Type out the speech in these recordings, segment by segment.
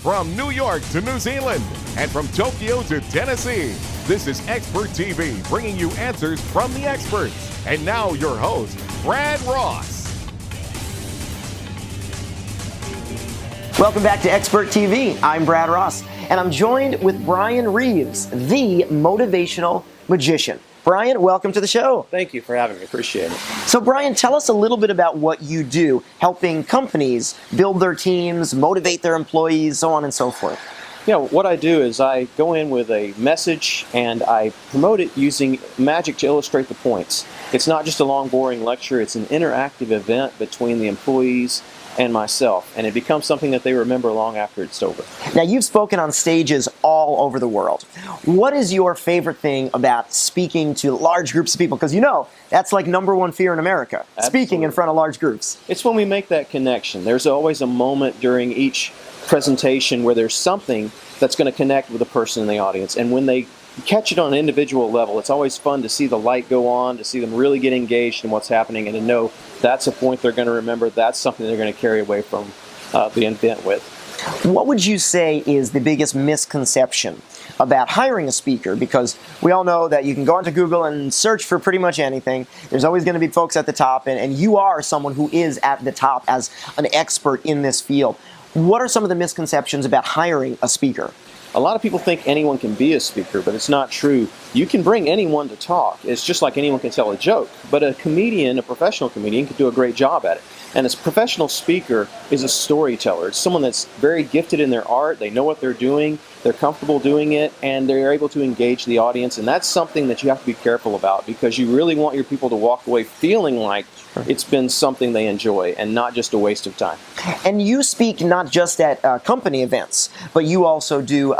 From New York to New Zealand and from Tokyo to Tennessee, this is Expert TV, bringing you answers from the experts. And now your host, Brad Ross. Welcome back to Expert TV. I'm Brad Ross, and I'm joined with Brian Reaves, the motivational magician. Brian, welcome to the show. Thank you for having me. Appreciate it. So, Brian, tell us a little bit about what you do, helping companies build their teams, motivate their employees, so on and so forth. Yeah, what I do is I go in with a message and I promote it using magic to illustrate the points. It's not just a long, boring lecture. It's an interactive event between the employees and myself, and it becomes something that they remember long after it's over. Now, you've spoken on stages all over the world. What is your favorite thing about speaking to large groups of people? Because you know, that's like number one fear in America, Absolutely. Speaking in front of large groups. It's when we make that connection. There's always a moment during each presentation where there's something that's going to connect with the person in the audience, and when they catch it on an individual level, it's always fun to see the light go on, to see them really get engaged in what's happening, and to know that's a point they're going to remember, that's something they're going to carry away from the event with. What would you say is the biggest misconception about hiring a speaker? Because we all know that you can go onto Google and search for pretty much anything. There's always going to be folks at the top, and you are someone who is at the top as an expert in this field. What are some of the misconceptions about hiring a speaker? A lot of people think anyone can be a speaker, but it's not true. You can bring anyone to talk. It's just like anyone can tell a joke. But a comedian, a professional comedian, can do a great job at it. And a professional speaker is a storyteller. It's someone that's very gifted in their art. They know what they're doing. They're comfortable doing it, and they're able to engage the audience. And that's something that you have to be careful about, because you really want your people to walk away feeling like it's been something they enjoy and not just a waste of time. And you speak not just at company events, but you also do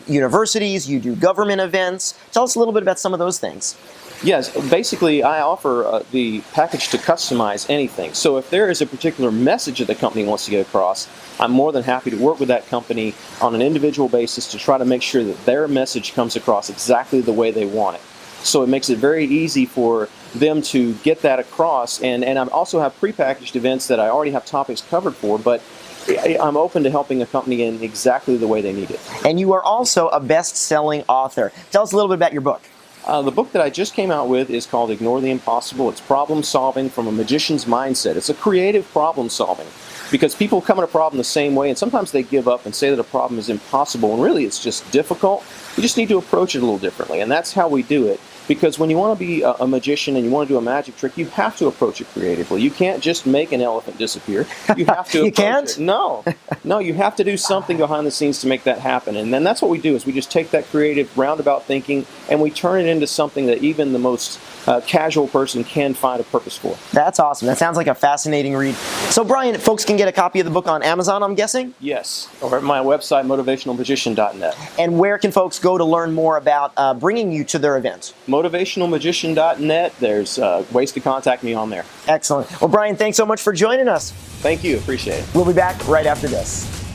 universities, you do government events. Tell us a little bit about some of those things. Yes, basically I offer the package to customize anything. So if there is a particular message that the company wants to get across, I'm more than happy to work with that company on an individual basis to try to make sure that their message comes across exactly the way they want it. So it makes it very easy for them to get that across. And I also have prepackaged events that I already have topics covered for, but I'm open to helping a company in exactly the way they need it. And you are also a best-selling author. Tell us a little bit about your book. The book that I just came out with is called Ignore the Impossible. It's problem solving from a magician's mindset. It's a creative problem solving, because people come at a problem the same way, and sometimes they give up and say that a problem is impossible, and really it's just difficult. You just need to approach it a little differently, and that's how we do it. Because when you want to be a magician and you want to do a magic trick, you have to approach it creatively. You can't just make an elephant disappear. You have to You approach can't? it. No, you have to do something behind the scenes to make that happen. And then that's what we do, is we just take that creative roundabout thinking and we turn it into something that even the most casual person can find a purpose for. That's awesome. That sounds like a fascinating read. So, Brian, folks can get a copy of the book on Amazon, I'm guessing? Yes, or at my website, motivationalmagician.net. And where can folks go to learn more about bringing you to their event? Motivationalmagician.net. There's ways to contact me on there. Excellent. Well, Brian, thanks so much for joining us. Thank you. Appreciate it. We'll be back right after this.